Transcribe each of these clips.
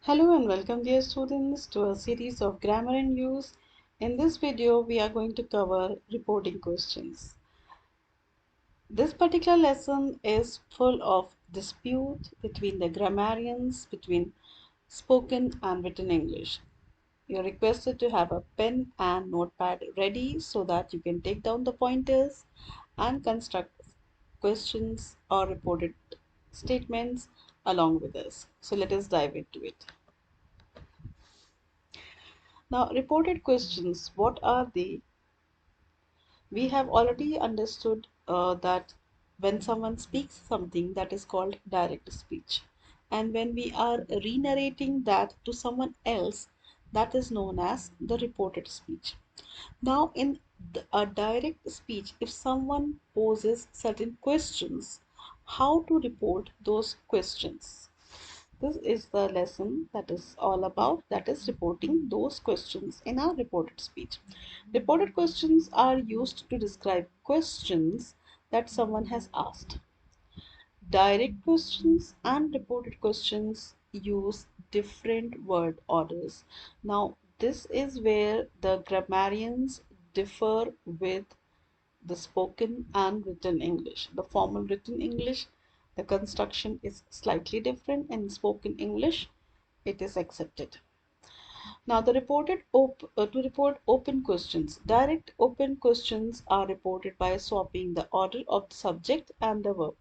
Hello and welcome dear students to a series of grammar and use. In this video we are going to cover reporting questions. This particular lesson is full of dispute between the grammarians between spoken and written English. You are requested to have a pen and notepad ready so that you can take down the pointers and construct questions or reported statements along with us. So let us dive into it. Now, reported questions, what are they? We have already understood that when someone speaks something, that is called direct speech. And when we are re-narrating that to someone else, that is known as the reported speech. Now, in a direct speech, if someone poses certain questions, how to report those questions? This is the lesson that is all about, that is reporting those questions in our reported speech. Reported questions are used to describe questions that someone has asked. Direct questions and reported questions use different word orders. Now, this is where the grammarians differ with the spoken and written English. The formal written English, the construction is slightly different. In spoken English, it is accepted. Now, to report open questions. Direct open questions are reported by swapping the order of the subject and the verb.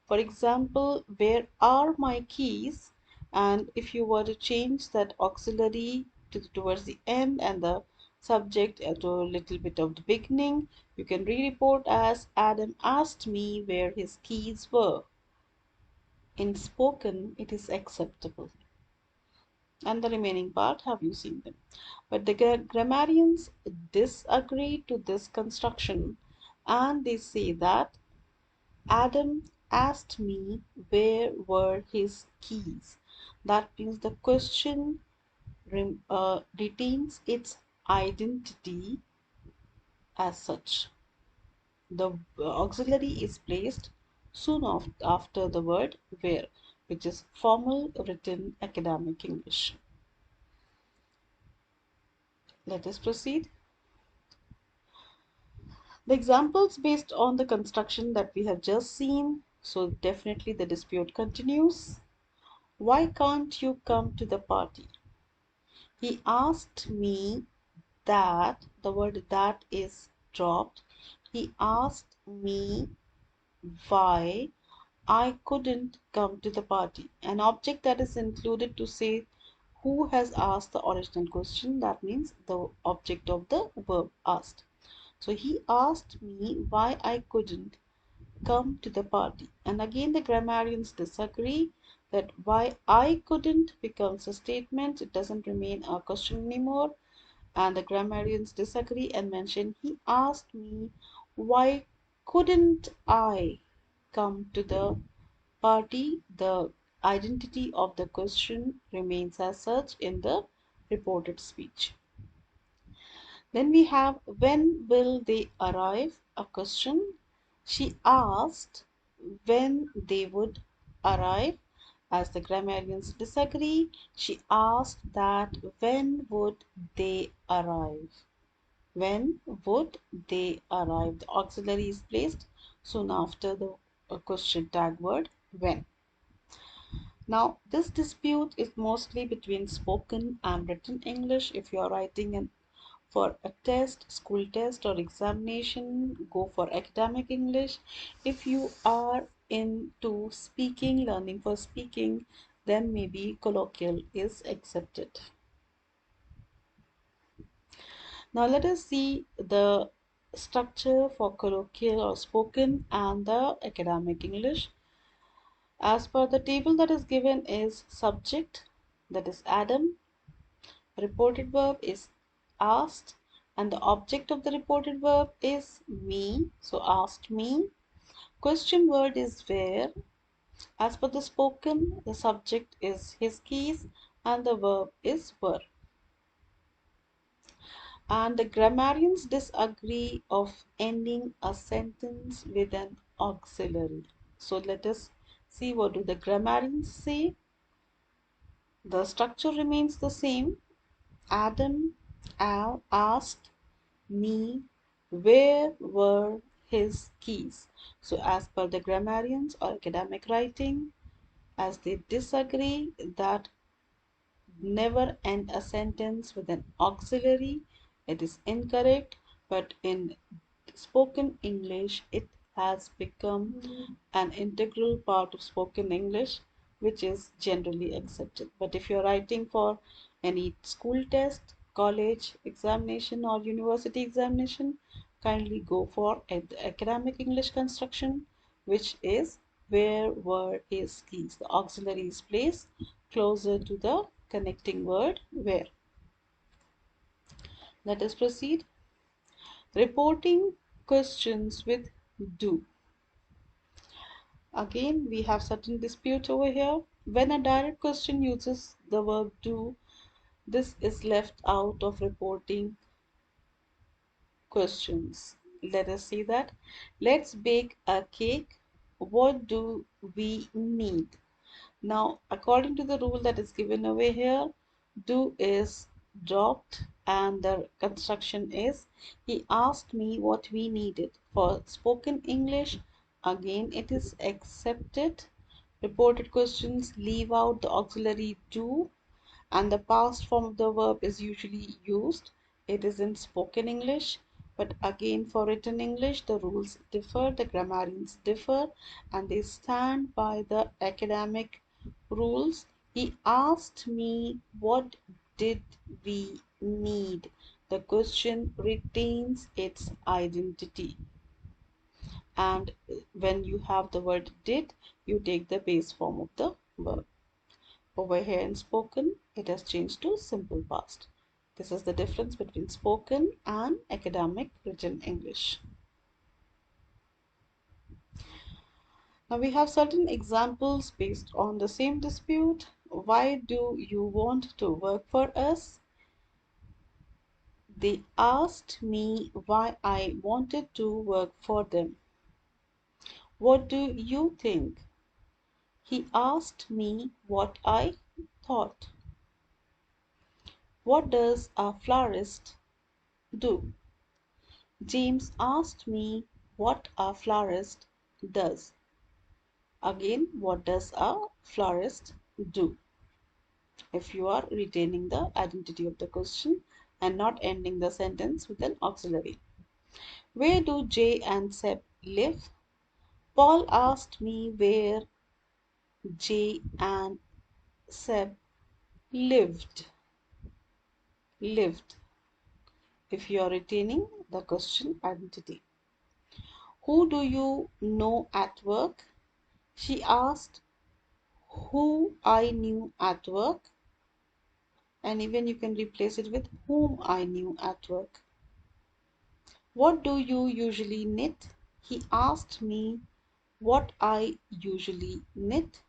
For example, where are my keys? And if you were to change that auxiliary towards the end and the subject to a little bit of the beginning, you can re-report as Adam asked me where his keys were. In spoken, it is acceptable. And the remaining part, have you seen them? But the grammarians disagree to this construction and they say that Adam asked me where were his keys. That means the question retains its identity as such. The auxiliary is placed soon after the word where, which is formal written academic English. Let us proceed. The examples based on the construction that we have just seen. So definitely the dispute continues. Why can't you come to the party? He asked me that, the word that is dropped. He asked me why I couldn't come to the party. An object that is included to say who has asked the original question. That means the object of the verb asked. So he asked me why I couldn't come to the party. And again the grammarians disagree that why I couldn't becomes a statement. It doesn't remain a question anymore. And the grammarians disagree and mention he asked me why couldn't I come to the party. The identity of the question remains as such in the reported speech. Then we have when will they arrive? A question. She asked when they would arrive. As the grammarians disagree, she asked that when would they arrive? When would they arrive? The auxiliary is placed soon after the question tag word when. Now, this dispute is mostly between spoken and written English. If you are writing for a test, school test or examination, go for academic English. If you are into speaking, learning for speaking, then maybe colloquial is accepted. Now let us see the structure for colloquial or spoken and the academic English. As per the table that is given is subject, that is Adam, reported verb is asked, and the object of the reported verb is me, so asked me. Question word is where. As per the spoken, the subject is his keys and the verb is were. And the grammarians disagree of ending a sentence with an auxiliary. So let us see what do the grammarians say. The structure remains the same. Adam asked me where were his keys. So, as per the grammarians or academic writing, as they disagree that never end a sentence with an auxiliary, it is incorrect, but in spoken English, it has become an integral part of spoken English, which is generally accepted. But if you're writing for any school test, college examination, or university examination, kindly go for academic English construction, which is where were his keys. The auxiliary is placed closer to the connecting word where. Let us proceed. Reporting questions with do. Again, we have certain dispute over here. When a direct question uses the verb do, this is left out of reporting questions. Let us see that. Let's bake a cake. What do we need? Now, according to the rule that is given over here, do is dropped and the construction is he asked me what we needed. For spoken English, again it is accepted. Reported questions leave out the auxiliary do and the past form of the verb is usually used. It is in spoken English, but again for written English, the rules differ, the grammarians differ, and they stand by the academic rules. He asked me, what did we need? The question retains its identity. And when you have the word did, you take the base form of the verb. Over here in spoken, it has changed to simple past. This is the difference between spoken and academic written English. Now we have certain examples based on the same dispute. Why do you want to work for us? They asked me why I wanted to work for them. What do you think? He asked me what I thought. What does a florist do? James asked me what a florist does. Again, what does a florist do? If you are retaining the identity of the question and not ending the sentence with an auxiliary. Where do Jay and Seb live? Paul asked me where Jay and Seb lived. Lived. If you are retaining the question identity. Who do you know at work? She asked who I knew at work, and even you can replace it with whom I knew at work. What do you usually knit? He asked me what I usually knit,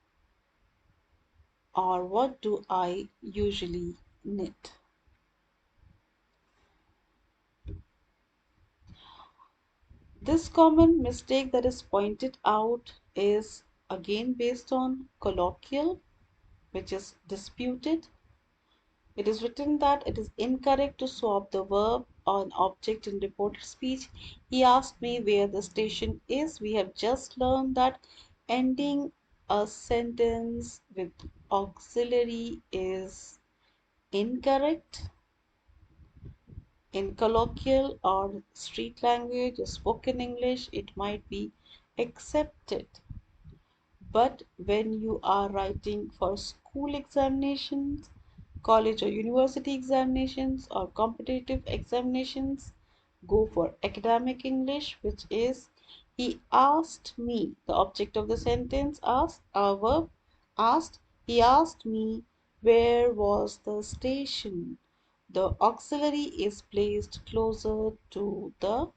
or what do I usually knit. This common mistake that is pointed out is again based on colloquial, which is disputed. It is written that it is incorrect to swap the verb or an object in reported speech. He asked me where the station is. We have just learned that ending a sentence with auxiliary is incorrect. In colloquial or street language or spoken English, it might be accepted. But when you are writing for school examinations, college or university examinations, or competitive examinations, go for academic English, which is he asked me. The object of the sentence asked, our verb asked, he asked me where was the station. The auxiliary is placed closer to the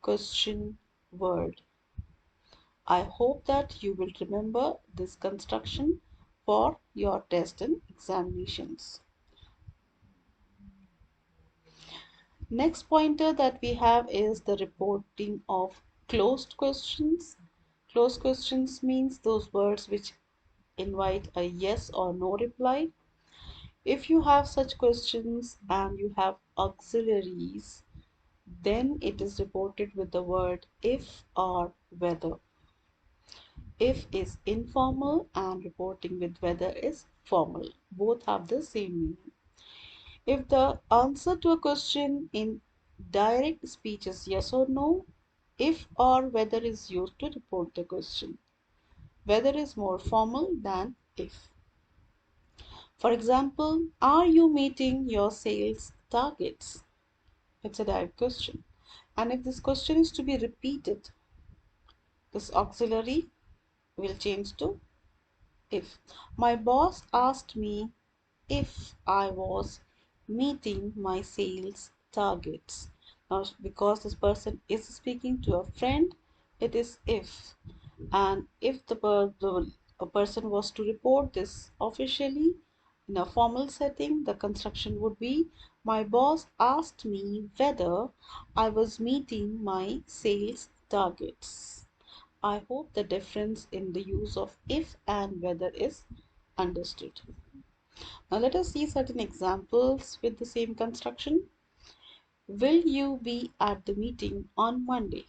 question word. I hope that you will remember this construction for your test and examinations. Next pointer that we have is the reporting of closed questions. Closed questions means those words which invite a yes or no reply. If you have such questions and you have auxiliaries, then it is reported with the word if or whether. If is informal and reporting with whether is formal. Both have the same meaning. If the answer to a question in direct speech is yes or no, if or whether is used to report the question. Whether is more formal than if. For example, are you meeting your sales targets? It's a direct question. And if this question is to be repeated, this auxiliary will change to if. My boss asked me if I was meeting my sales targets. Now, because this person is speaking to a friend, it is if. And if a person was to report this officially in a formal setting, the construction would be my boss asked me whether I was meeting my sales targets. I hope the difference in the use of if and whether is understood. Now let us see certain examples with the same construction. Will you be at the meeting on Monday?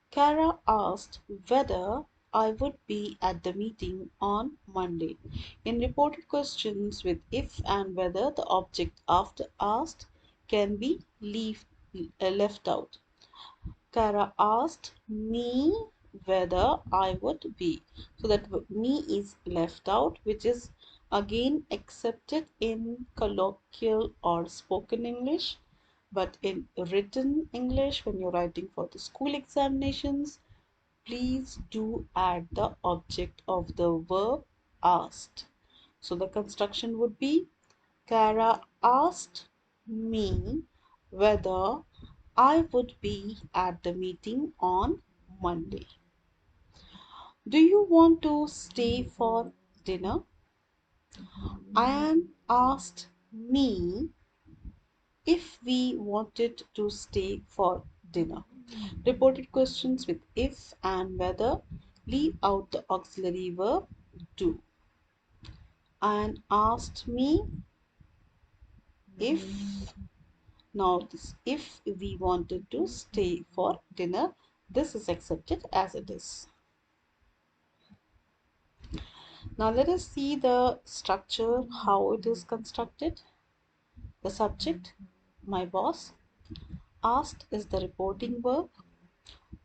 Kara asked whether I would be at the meeting on Monday. In reported questions with if and whether, the object after asked can be left out. Kara asked me whether I would be. So that me is left out, which is again accepted in colloquial or spoken English. But in written English, when you're writing for the school examinations, please do add the object of the verb asked. So the construction would be Kara asked me whether I would be at the meeting on Monday. Do you want to stay for dinner? Anne asked me if we wanted to stay for dinner. Reported questions with if and whether leave out the auxiliary verb do. And asked me if, now this if we wanted to stay for dinner, this is accepted as it is. Now let us see the structure, how it is constructed. The subject, my boss. Asked is the reporting verb.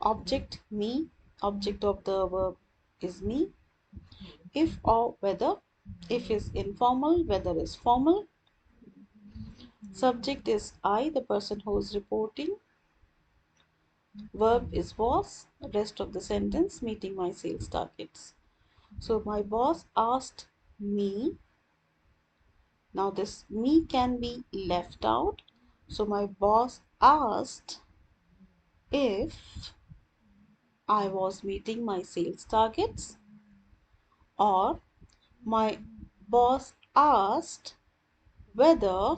Object, me. Object of the verb is me. If or whether. If is informal, whether is formal. Subject is I, the person who is reporting. Verb is was. Rest of the sentence, meeting my sales targets. So my boss asked me. Now this me can be left out. So my boss asked if I was meeting my sales targets, or my boss asked whether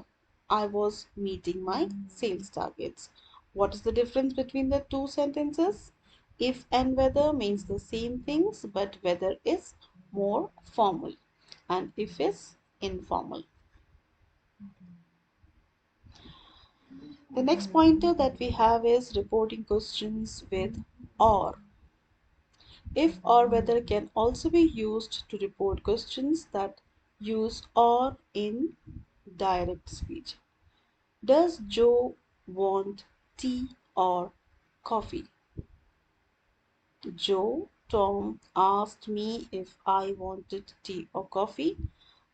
I was meeting my sales targets. What is the difference between the two sentences? If and whether means the same things, but whether is more formal and if is informal. The next pointer that we have is reporting questions with or. If or whether can also be used to report questions that use or in direct speech. Does Joe want tea or coffee? Joe, Tom asked me if I wanted tea or coffee.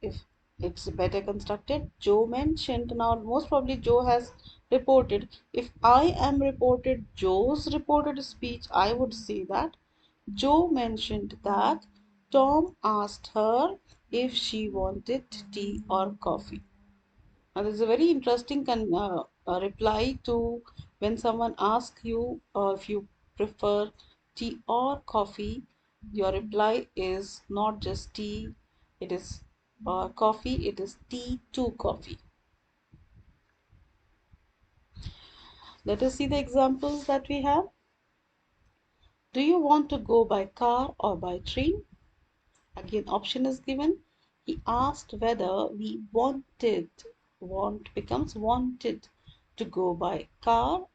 If it's better constructed, Joe mentioned, now most probably Joe has reported. If I am reported Joe's reported speech, I would say that Joe mentioned that Tom asked her if she wanted tea or coffee. Now, this is a very interesting reply to when someone asks you if you prefer tea or coffee. Your reply is not just tea, it is coffee, it is tea to coffee. Let us see the examples that we have. Do you want to go by car or by train? Again, option is given. He asked whether we want becomes wanted to go by car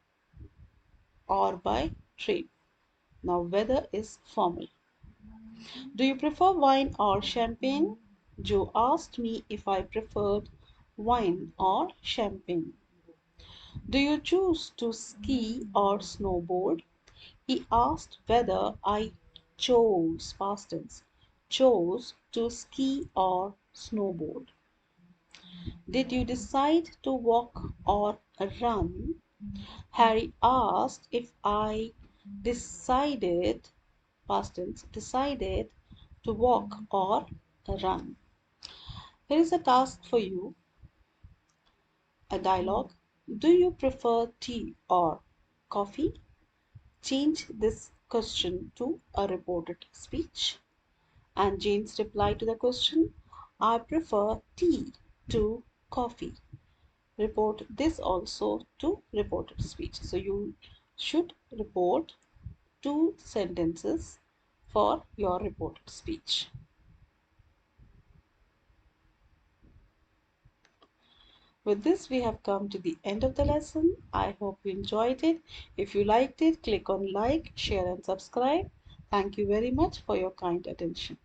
or by train. Now, whether is formal. Do you prefer wine or champagne? Joe asked me if I preferred wine or champagne. Do you choose to ski or snowboard? He asked whether I past tense, chose to ski or snowboard. Did you decide to walk or run? Harry asked if I decided, past tense, decided to walk or run. Here is a task for you, a dialogue. Do you prefer tea or coffee? Change this question to a reported speech. And Jane's reply to the question, I prefer tea to coffee. Report this also to reported speech. So you should report 2 sentences for your reported speech. With this, we have come to the end of the lesson. I hope you enjoyed it. If you liked it, click on like, share, and subscribe. Thank you very much for your kind attention.